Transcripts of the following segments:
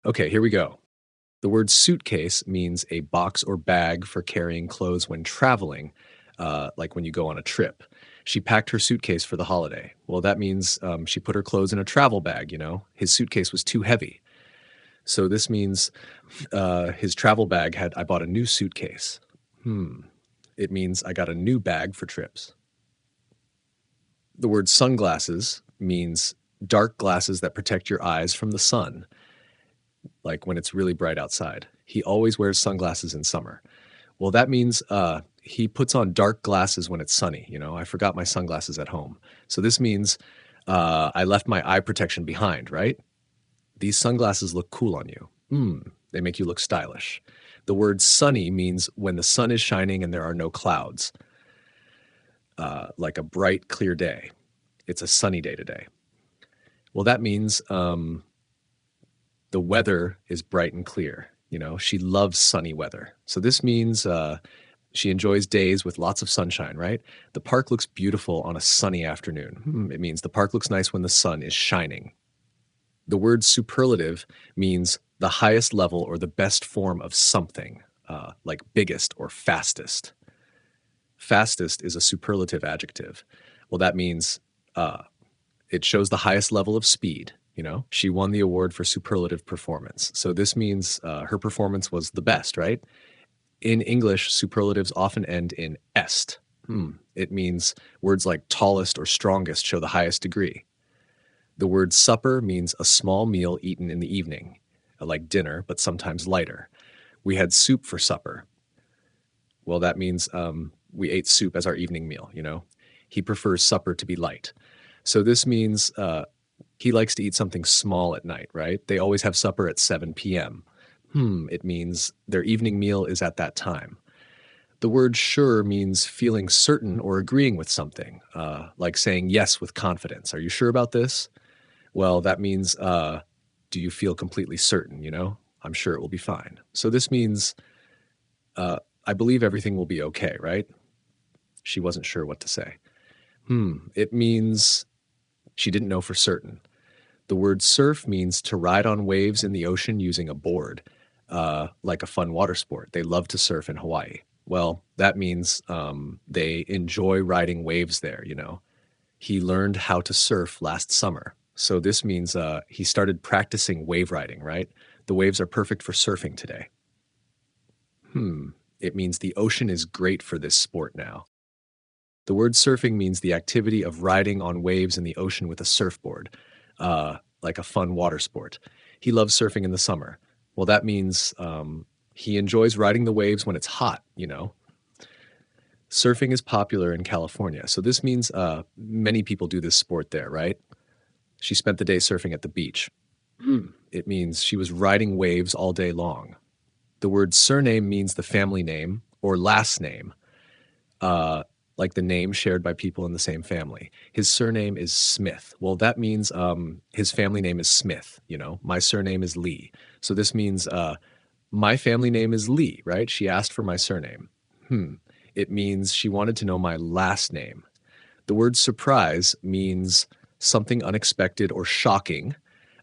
Okay, here we go. The word suitcase means a box or bag for carrying clothes when traveling, like when you go on a trip. She packed her suitcase for the holiday. Well, that means she put her clothes in a travel bag. His suitcase was too heavy. So this means his travel bag I bought a new suitcase. It means I got a new bag for trips. The word sunglasses means dark glasses that protect your eyes from the sun, like when it's really bright outside. He always wears sunglasses in summer. Well, that means he puts on dark glasses when it's sunny. I forgot my sunglasses at home. So this means I left my eye protection behind, right? These sunglasses look cool on you. They make you look stylish. The word sunny means when the sun is shining and there are no clouds, like a bright, clear day. It's a sunny day today. Well, that means the weather is bright and clear. She loves sunny weather. So this means she enjoys days with lots of sunshine, right? The park looks beautiful on a sunny afternoon. It means the park looks nice when the sun is shining. The word superlative means the highest level or the best form of something, like biggest or fastest. Fastest is a superlative adjective. Well, that means it shows the highest level of speed. She won the award for superlative performance. So this means her performance was the best, right? In English, superlatives often end in est. It means words like tallest or strongest show the highest degree. The word supper means a small meal eaten in the evening, like dinner, but sometimes lighter. We had soup for supper. Well, that means we ate soup as our evening meal. He prefers supper to be light. So this means he likes to eat something small at night, right? They always have supper at 7 p.m. It means their evening meal is at that time. The word sure means feeling certain or agreeing with something, like saying yes with confidence. Are you sure about this? Well, that means, do you feel completely certain? I'm sure it will be fine. So this means, I believe everything will be okay, right? She wasn't sure what to say. It means she didn't know for certain. The word surf means to ride on waves in the ocean using a board, like a fun water sport. They love to surf in Hawaii. Well, that means they enjoy riding waves there. He learned how to surf last summer. So this means he started practicing wave riding, right? The waves are perfect for surfing today. It means the ocean is great for this sport now. The word surfing means the activity of riding on waves in the ocean with a surfboard, like a fun water sport. He loves surfing in the summer. Well, that means he enjoys riding the waves when it's hot. Surfing is popular in California. So this means many people do this sport there, right? She spent the day surfing at the beach. It means she was riding waves all day long. The word surname means the family name or last name, like the name shared by people in the same family. His surname is Smith. Well, that means his family name is Smith. My surname is Lee. So this means my family name is Lee, right? She asked for my surname. It means she wanted to know my last name. The word surprise means something unexpected or shocking,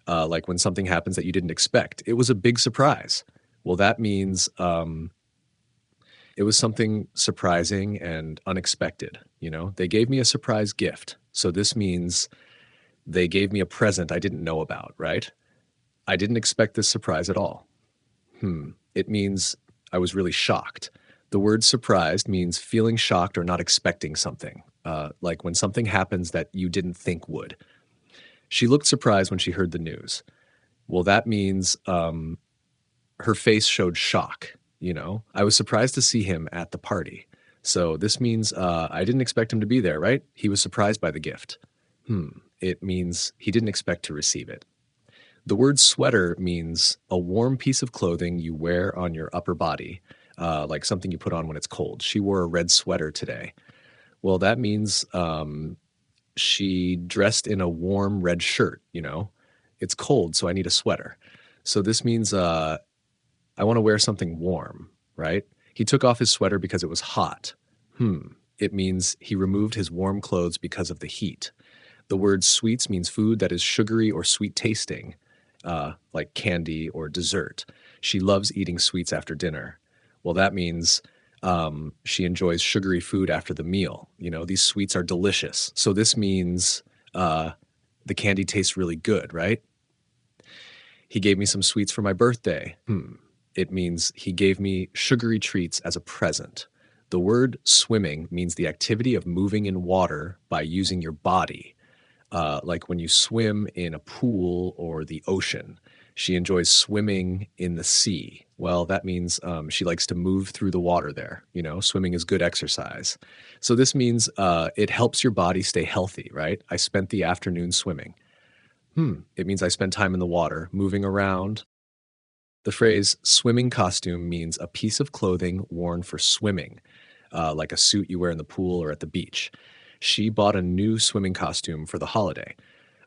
like when something happens that you didn't expect. It was a big surprise. Well, that means it was something surprising and unexpected. They gave me a surprise gift. So this means they gave me a present I didn't know about, right? I didn't expect this surprise at all. It means I was really shocked. The word surprised means feeling shocked or not expecting something, like when something happens that you didn't think would. She looked surprised when she heard the news. Well, that means her face showed shock. I was surprised to see him at the party. So this means I didn't expect him to be there, right? He was surprised by the gift. It means he didn't expect to receive it. The word sweater means a warm piece of clothing you wear on your upper body, like something you put on when it's cold. She wore a red sweater today. Well, that means she dressed in a warm red shirt. It's cold, so I need a sweater. So this means I want to wear something warm, right? He took off his sweater because it was hot. It means he removed his warm clothes because of the heat. The word sweets means food that is sugary or sweet tasting. like candy or dessert. She loves eating sweets after dinner. Well, that means she enjoys sugary food after the meal. You know, these sweets are delicious. So this means the candy tastes really good, right? He gave me some sweets for my birthday. It means he gave me sugary treats as a present. The word swimming means the activity of moving in water by using your body, like when you swim in a pool or the ocean. She enjoys swimming in the sea. Well, that means she likes to move through the water there. You know, swimming is good exercise. So this means it helps your body stay healthy, right? I spent the afternoon swimming. It means I spent time in the water, moving around. The phrase swimming costume means a piece of clothing worn for swimming, like a suit you wear in the pool or at the beach. She bought a new swimming costume for the holiday.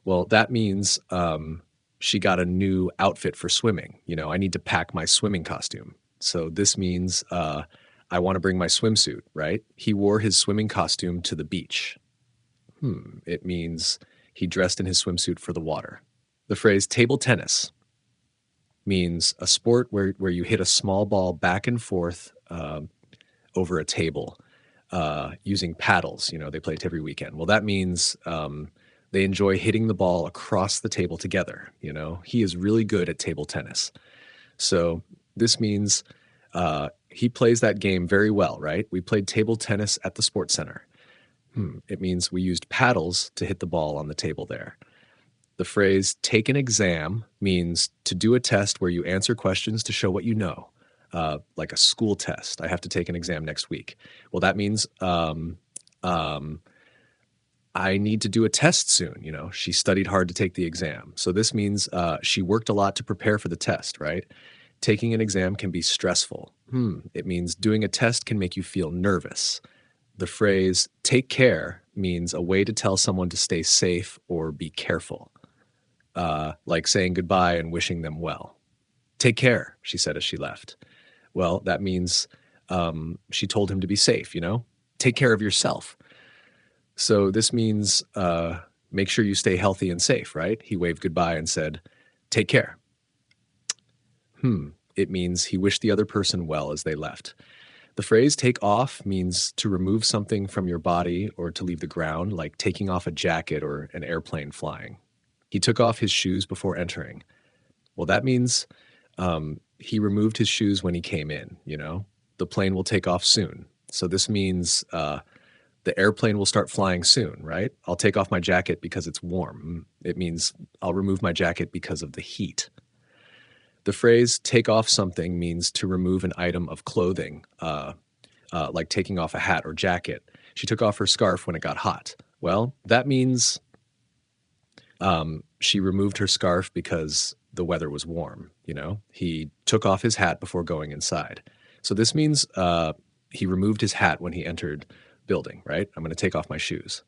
Well, that means she got a new outfit for swimming. You know, I need to pack my swimming costume. So this means I want to bring my swimsuit, right? He wore his swimming costume to the beach. It means he dressed in his swimsuit for the water. The phrase table tennis means a sport where you hit a small ball back and forth over a table using paddles. You know, they play it every weekend. Well, that means they enjoy hitting the ball across the table together. You know, he is really good at table tennis. So this means he plays that game very well, right? We played table tennis at the sports center. It means we used paddles to hit the ball on the table there. The phrase take an exam means to do a test where you answer questions to show what you know, like a school test. I have to take an exam next week. Well, that means I need to do a test soon. You know, she studied hard to take the exam. So this means she worked a lot to prepare for the test, right? Taking an exam can be stressful. It means doing a test can make you feel nervous. The phrase take care means a way to tell someone to stay safe or be careful, like saying goodbye and wishing them well. Take care, she said as she left. Well, that means she told him to be safe, you know? Take care of yourself. So this means make sure you stay healthy and safe, right? He waved goodbye and said, take care. It means he wished the other person well as they left. The phrase take off means to remove something from your body or to leave the ground, like taking off a jacket or an airplane flying. He took off his shoes before entering. Well, that means he removed his shoes when he came in, you know? The plane will take off soon. So this means the airplane will start flying soon, right? I'll take off my jacket because it's warm. It means I'll remove my jacket because of the heat. The phrase take off something means to remove an item of clothing, like taking off a hat or jacket. She took off her scarf when it got hot. Well, that means she removed her scarf because the weather was warm, you know? He took off his hat before going inside. So this means he removed his hat when he entered building, right? I'm going to take off my shoes.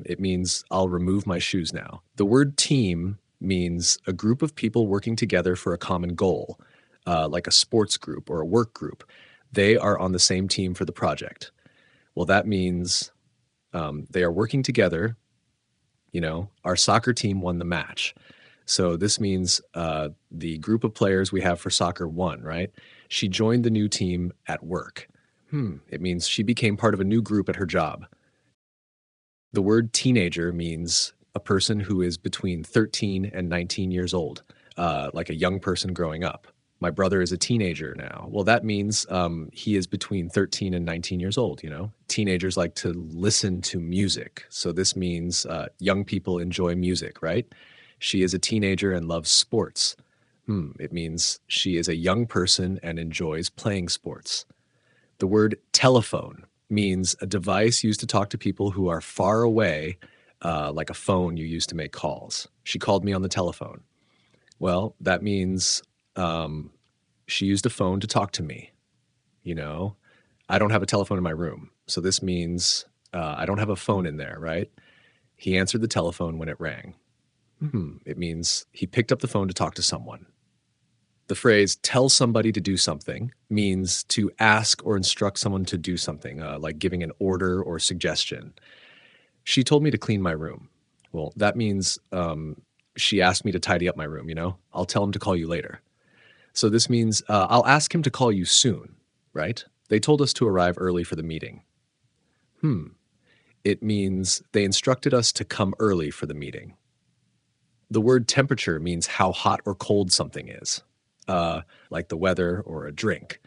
It means I'll remove my shoes now. The word team means a group of people working together for a common goal, like a sports group or a work group. They are on the same team for the project. Well, that means they are working together. You know, our soccer team won the match. So this means the group of players we have for soccer won, right? She joined the new team at work. It means she became part of a new group at her job. The word teenager means a person who is between 13 and 19 years old, like a young person growing up. My brother is a teenager now. Well, that means he is between 13 and 19 years old, you know? Teenagers like to listen to music. So this means young people enjoy music, right? She is a teenager and loves sports. It means she is a young person and enjoys playing sports. The word telephone means a device used to talk to people who are far away, like a phone you use to make calls. She called me on the telephone. Well, that means she used a phone to talk to me. You know, I don't have a telephone in my room. So this means I don't have a phone in there, right? He answered the telephone when it rang. It means he picked up the phone to talk to someone. The phrase tell somebody to do something means to ask or instruct someone to do something, like giving an order or suggestion. She told me to clean my room. Well, that means she asked me to tidy up my room, I'll tell him to call you later. So this means I'll ask him to call you soon, right? They told us to arrive early for the meeting. It means they instructed us to come early for the meeting. The word temperature means how hot or cold something is, like the weather or a drink.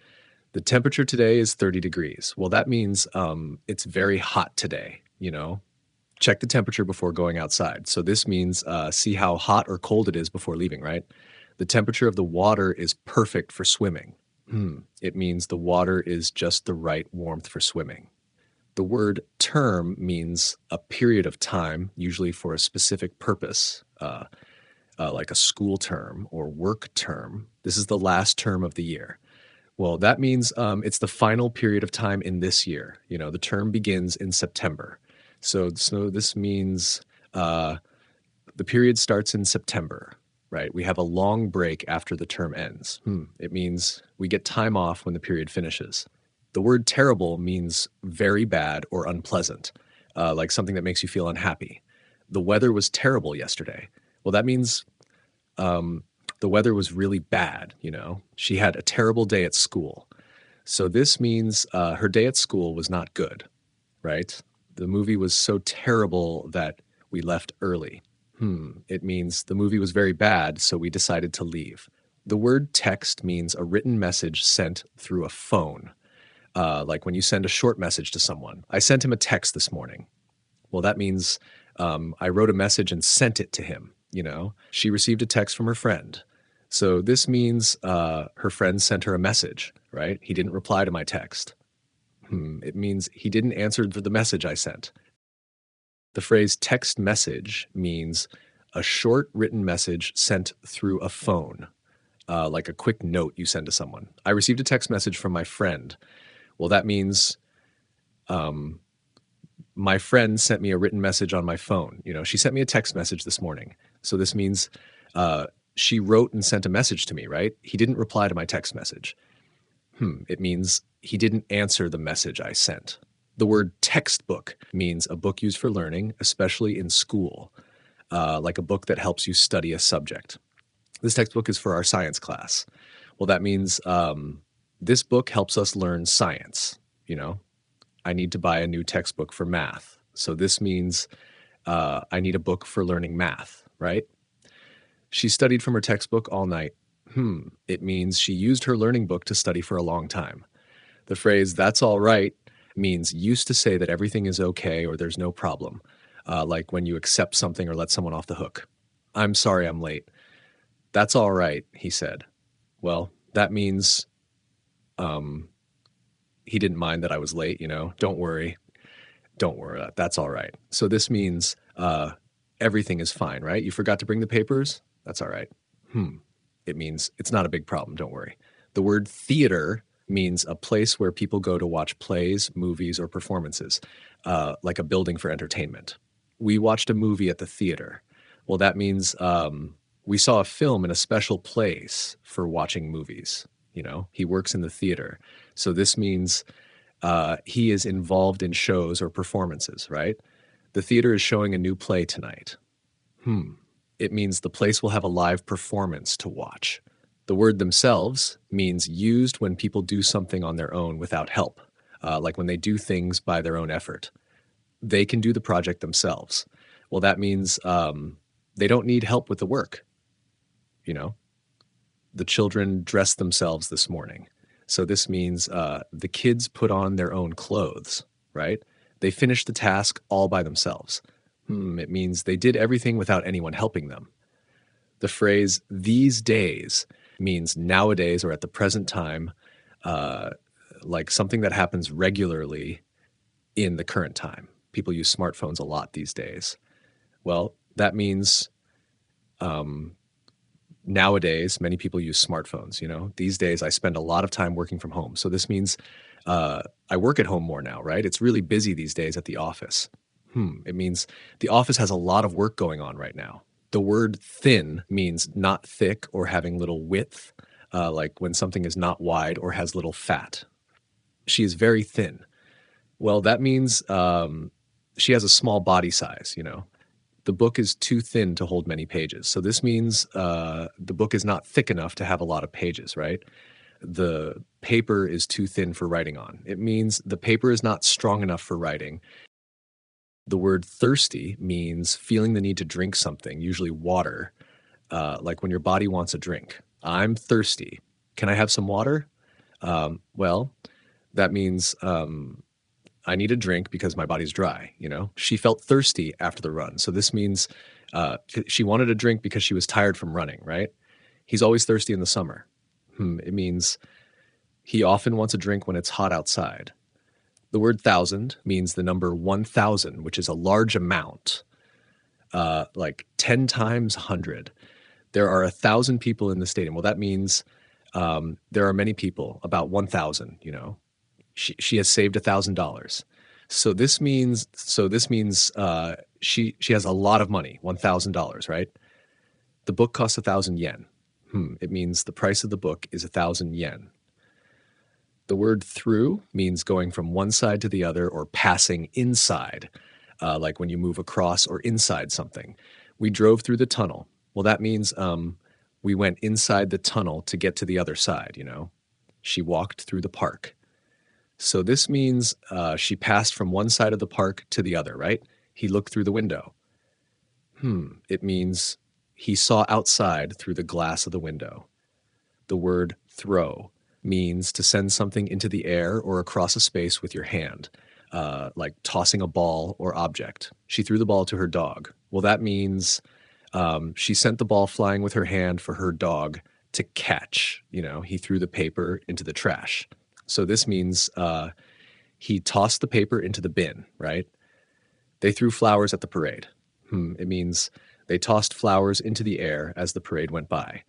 The temperature today is 30 degrees. Well, that means it's very hot today, Check the temperature before going outside. So this means see how hot or cold it is before leaving, right? The temperature of the water is perfect for swimming. It means the water is just the right warmth for swimming. The word term means a period of time, usually for a specific purpose, like a school term or work term. This is the last term of the year. Well, that means it's the final period of time in this year. The term begins in September. So this means the period starts in September, right? We have a long break after the term ends. It means we get time off when the period finishes. The word terrible means very bad or unpleasant, like something that makes you feel unhappy. The weather was terrible yesterday. Well, that means the weather was really bad, She had a terrible day at school. So this means her day at school was not good, right? The movie was so terrible that we left early. It means the movie was very bad, so we decided to leave. The word text means a written message sent through a phone. Like when you send a short message to someone. I sent him a text this morning. Well, that means I wrote a message and sent it to him, She received a text from her friend. So this means her friend sent her a message, right? He didn't reply to my text. It means he didn't answer the message I sent. The phrase text message means a short written message sent through a phone, like a quick note you send to someone. I received a text message from my friend. Well, that means my friend sent me a written message on my phone. She sent me a text message this morning. So this means she wrote and sent a message to me, right? He didn't reply to my text message. It means he didn't answer the message I sent. The word textbook means a book used for learning, especially in school, like a book that helps you study a subject. This textbook is for our science class. Well, that means this book helps us learn science. I need to buy a new textbook for math. So this means I need a book for learning math, right? She studied from her textbook all night. It means she used her learning book to study for a long time. The phrase, that's all right, means used to say that everything is okay or there's no problem, like when you accept something or let someone off the hook. I'm sorry I'm late. That's all right, he said. Well, that means he didn't mind that I was late, Don't worry. Don't worry. That's all right. So this means everything is fine, right? You forgot to bring the papers? That's all right. It means it's not a big problem. Don't worry. The word theater means a place where people go to watch plays, movies, or performances, like a building for entertainment. We watched a movie at the theater. Well, that means we saw a film in a special place for watching movies. He works in the theater. So this means he is involved in shows or performances, right? The theater is showing a new play tonight. It means the place will have a live performance to watch. The word themselves means used when people do something on their own without help, like when they do things by their own effort. They can do the project themselves. Well, that means they don't need help with the work. The children dressed themselves this morning. So this means the kids put on their own clothes, right? They finished the task all by themselves. It means they did everything without anyone helping them. The phrase these days means nowadays or at the present time, like something that happens regularly in the current time. People use smartphones a lot these days. Well, that means nowadays, many people use smartphones. These days I spend a lot of time working from home. So this means I work at home more now, right? It's really busy these days at the office. It means the office has a lot of work going on right now. The word thin means not thick or having little width, like when something is not wide or has little fat. She is very thin. Well, that means she has a small body size, The book is too thin to hold many pages. So this means the book is not thick enough to have a lot of pages, right? The paper is too thin for writing on. It means the paper is not strong enough for writing. The word thirsty means feeling the need to drink something, usually water, like when your body wants a drink. I'm thirsty. Can I have some water? Well, that means I need a drink because my body's dry. She felt thirsty after the run. So this means she wanted a drink because she was tired from running, right? He's always thirsty in the summer. It means he often wants a drink when it's hot outside. The word thousand means the number 1,000, which is a large amount, like 10 times 100. There are 1,000 people in the stadium. Well, that means there are many people, about 1,000, She has saved $1,000. So this means she has a lot of money, $1,000, right? The book costs 1,000 yen. It means the price of the book is 1,000 yen. The word through means going from one side to the other or passing inside, like when you move across or inside something. We drove through the tunnel. Well, that means we went inside the tunnel to get to the other side, She walked through the park. So this means she passed from one side of the park to the other, right? He looked through the window. It means he saw outside through the glass of the window. The word throw means to send something into the air or across a space with your hand, like tossing a ball or object. She threw the ball to her dog. Well, that means she sent the ball flying with her hand for her dog to catch. He threw the paper into the trash. So this means he tossed the paper into the bin, right? They threw flowers at the parade. It means they tossed flowers into the air as the parade went by.